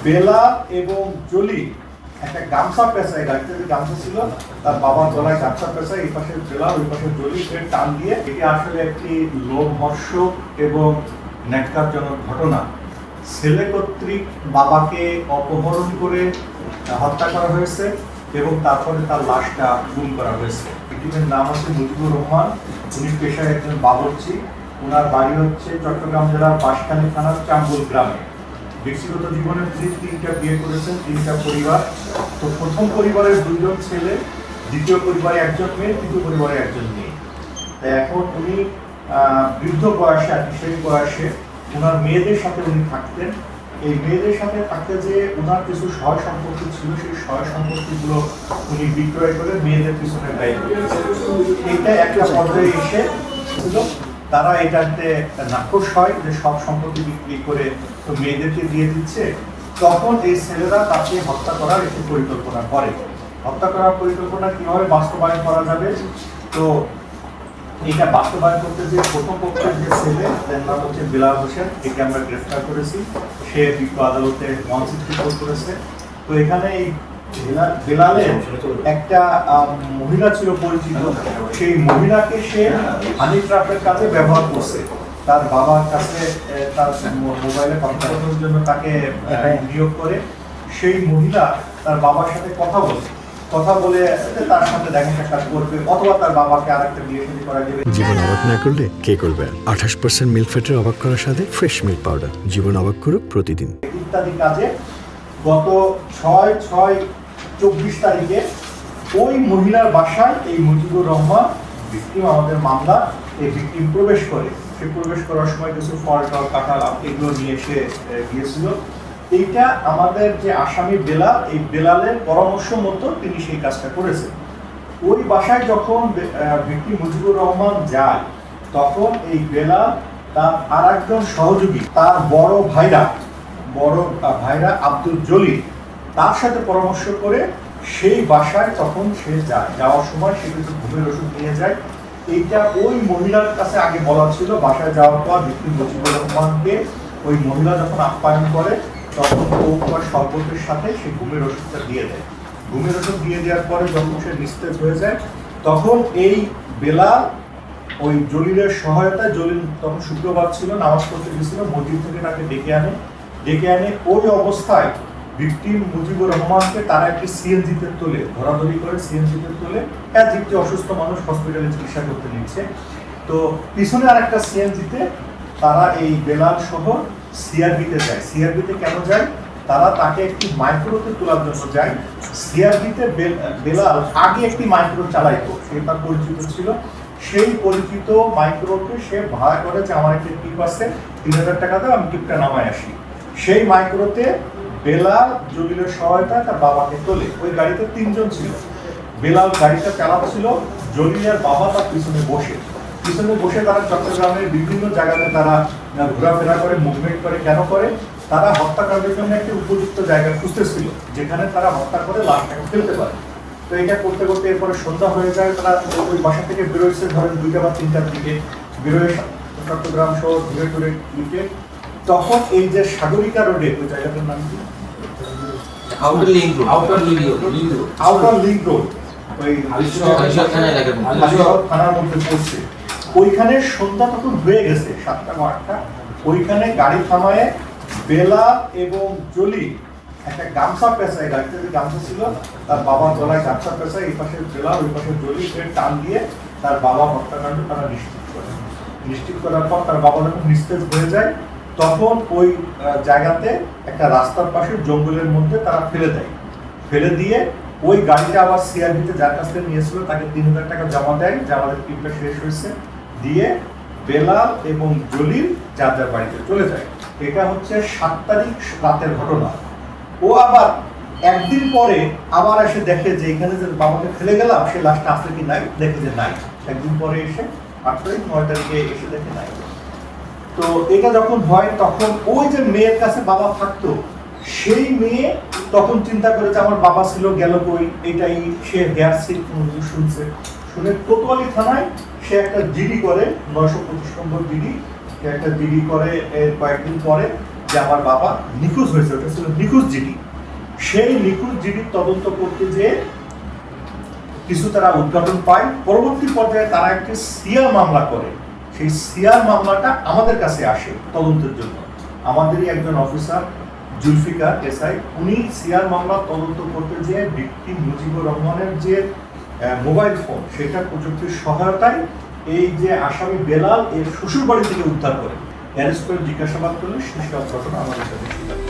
বেলা এবং জলি একটা গামছা পেঁচায়, গাড়িতে যে গামছা ছিল তার বাবার গলায় গামছা পেঁচায়, এই পাশে বেলা ওই পাশে জলি টান দিয়ে। এটি আসলে একটি লোমহর্ষক এবং ন্যাক্কারজনক ঘটনা। ছেলে কর্তৃক বাবাকে অপহরণ করে হত্যা করা হয়েছে এবং তারপরে তার লাশটা গুম করা হয়েছে। ভিকটিমের নাম হচ্ছে মুজিবুর রহমান। উনি পেশায় একজন বাবরচি। ওনার বাড়ি হচ্ছে চট্টগ্রাম জেলার বাঁশখালী থানার চাম্বুল গ্রামে। ব্যক্তিগত জীবনে তিনি 3টা বিয়ে করেছেন, 3টা পরিবার। তো প্রথম পরিবারের 2জন ছেলে, দ্বিতীয় পরিবারে 1জন মেয়ে, তৃতীয় পরিবারে 1জন মেয়ে। তাই এখন উনি বৃদ্ধ বয়সে আর কি, সেই বয়সে ওনার মেয়েদের সাথে উনি থাকতেন। এই মেয়েদের সাথে থাকতে যে ওনার কিছু সয় সম্পত্তি ছিল, সেই সয় সম্পত্তিগুলো উনি বিক্রয় করে মেয়েদের পিছনে ব্যয় করেছেন। এটা একটা পর্যায়ে এসে ছিল, তারা এটাতে নাকশ হয় যে সব সম্পত্তি বিক্রি করে তো মেয়েদেরকে দিয়ে দিচ্ছে। তখন এই ছেলেরা তাকে হত্যা করার একটি পরিকল্পনা করে। হত্যা করার পরিকল্পনা কিভাবে বাস্তবায়ন করা যাবে, তো এটা বাস্তবায়ন করতে যে প্রথম পক্ষের যে ছেলে, তার নাম হচ্ছে বেলাল হোসেন, একে আমরা গ্রেফতার করেছি। সে বিজ্ঞ আদালতে 160 রিপোর্ট করেছে। তো এখানে এই বেলালের একটা মহিলা ছিল পরিচিত, সেই মহিলাকে সে হানি ট্রাপের কাজে ব্যবহার করছে। তার বাবার কাছে তার মোবাইলে কথা বলার জন্য তাকে নিয়োগ করে। সেই মহিলা তার বাবার সাথে কথা বলে তার সাথে দেখা সাক্ষাৎ করবে, অথবা তার বাবাকে আরেকটা বিয়ে শাদী করা যাবে। জীবন অবাক না করলে কে করবে? 28% মিল্ক ফ্যাটের অবাক করার সাথে ফ্রেশ মিল্ক পাউডার। জীবন অবাক করুক প্রতিদিন। ইত্যাদি কাজে গত 6/6/24 তারিখে ওই মহিলার বাসায় এই মুজিবুর রহমান ভিকটিম, আমাদের মামলা, এই ভিকটিম প্রবেশ করে। সে প্রবেশ করার সময় কিছু ফল টল কাঁঠাল এগুলো নিয়ে এসে গিয়েছিল। এইটা আমাদের যে আসামি বেলাল, এই বেলালের পরামর্শ মতো তিনি সেই কাজটা করেছেন। ওই বাসায় যখন ভিকটিম মুজিবুর রহমান যায়, তখন এই বেলাল তার আর একজন সহযোগী, তার বড় ভাইরা আব্দুল জলিল, তার সাথে পরামর্শ করে সেই বাসায় তখন সে যায়। যাওয়ার সময় সে কিন্তু ঘুমের ওষুধ নিয়ে যায়। এইটা ওই মহিলার কাছে আগে বলা ছিল। বাসায় যাওয়ার পর ভিকটিম মুজিবুর রহমানকে ওই মহিলা যখন আপ্যায়ন করে, তখন ওর শরবতের সাথে সে ঘুমের ওষুধটা দিয়ে দেয়। ঘুমের ওষুধ দিয়ে দেওয়ার পরে যখন সে নিস্তেজ হয়ে যায়, তখন এই বেলাল ওই জলিলের সহায়তায়, জলিল তখন শুক্রবার ছিল, নামাজ পড়তে গেছিল, মসজিদ থেকে তাকে ডেকে আনে। ওই অবস্থায় ভিকটিম মুজিবুর রহমানকে তারা একটি সিএনজিতে তোলে, ধরাধরি করে সিএনজিতে তোলে। একটি অসুস্থ মানুষ হসপিটালে চিকিৎসা করতে নিচ্ছে। তো পিছনে আর একটা সিএনজিতে তারা এই বেলাল সহ সিআরবিতে যায়। সিআরবিতে কেন যায়? তারা তাকে একটি মাইক্রোতে তোলার জন্য যায়। সিআরবিতে বেলাল আগে একটি মাইক্রো চালাইতো, সে তার পরিচিত ছিল। সেই পরিচিত মাইক্রোকে সে ভাড়া করে যে আমার একটি টিপ আছে, 3000 টাকা দাও, আমি টিপটা নামায় আসি। সেই মাইক্রোতে বেলাল জলিলের সহায়তায় তার বাবাকে তোলে। ওই গাড়িতে 3জন ছিল। বেলাল গাড়িটা চালাচ্ছিল, জলিলের বাবা তার পিছনে বসে তারা চট্টগ্রামের বিভিন্ন জায়গাতে তারা ঘোরাফেরা করে, মুভমেন্ট করে। কেন করে? তারা হত্যাকাণ্ডের জন্য একটি উপযুক্ত জায়গা খুঁজতেছিল, যেখানে তারা হত্যা করে লাশটাকে ফেলতে পারে। তো এটা করতে করতে এরপরে সন্ধ্যা হয়ে যায়। তারা ওই বাসা থেকে বেরোচ্ছে ধরেন 2টা বা 3টার দিকে, বেরোয় চট্টগ্রাম শহর ঘুরে দিকে। তখন এই যে সাগরিকা রোডে, ওই জায়গাটার নাম কি? আউটার লিংক রোড, ওই থানার মধ্যে পড়ছে। ওইখানে সন্ধ্যা তখন হয়ে গেছে 7টা বা 8টা। ওইখানে গাড়ি থামায় বেলাল এবং জলি একটা গামছা পেঁচায়, গাড়িতে যে গামছা ছিল তার বাবার গলায় গামছা পেঁচায়, এই পাশে বেলাল ওই পাশে জলি, টান দিয়ে তার বাবা হত্যাকাণ্ড তারা নিশ্চিত করার পর তার বাবা যখন নিস্তেজ হয়ে যায়, তখন ওই জায়গাতে একটা রাস্তার পাশে জঙ্গলের মধ্যে তারা ফেলে দিয়ে ওই গাড়িটা আবার সিআরবিতে যার কাছ থেকে নিয়েছিল তাকে 3000 টাকা জমা দেয়, যে আমাদের টিপটা শেষ হয়েছে, দিয়ে বেলাল এবং জলিল যার বাড়িতে চলে যায়। এটা হচ্ছে 7 তারিখ রাতের ঘটনা। ও আবার একদিন পরে আবার এসে দেখে যে এখানে যে বাবাকে ফেলে গেলাম, সে লাশটা আসলে কি নাই, দেখে যে নাই। একদিন পরে এসে 8 তারিখ 9 তারিখে এসে দেখে নাই। তো এটা যখন হয়, তখন ওই যে মেয়ের কাছে বাবা থাকতো, সেই মেয়ে তখন চিন্তা করে যে আমার বাবা ছিল, গেল কই, এটাই সে শুনে কোতোয়ালি থানায় সে একটা জিডি করে, 925 নম্বর জিডি, একটা জিডি করে। এর কয়েকদিন পরে যে আমার বাবা নিখোঁজ হয়েছে, ওটা ছিল নিখোঁজ জিডি। সেই নিখোঁজ জিডির তদন্ত করতে যেয়ে কিছু তারা উদ্ঘাটন পায়। পরবর্তী পর্যায়ে তারা একটি সিআর মামলা করে। সেই সিআর মামলাটা আমাদের কাছে আসে তদন্তের জন্য। আমাদেরই একজন অফিসার জুলফিকার এসআই, উনি সিআর মামলা তদন্ত করতে যেয়ে ভিকটিম মুজিবুর রহমানের যে মোবাইল ফোন, সেটা প্রযুক্তির সহায়তায় এই যে আসামি বেলাল এর শ্বশুর বাড়ি থেকে উদ্ধার করে অ্যারেস্ট করে জিজ্ঞাসাবাদ করলে সেই সব ঘটনা আমাদের সাথে স্বীকার করে।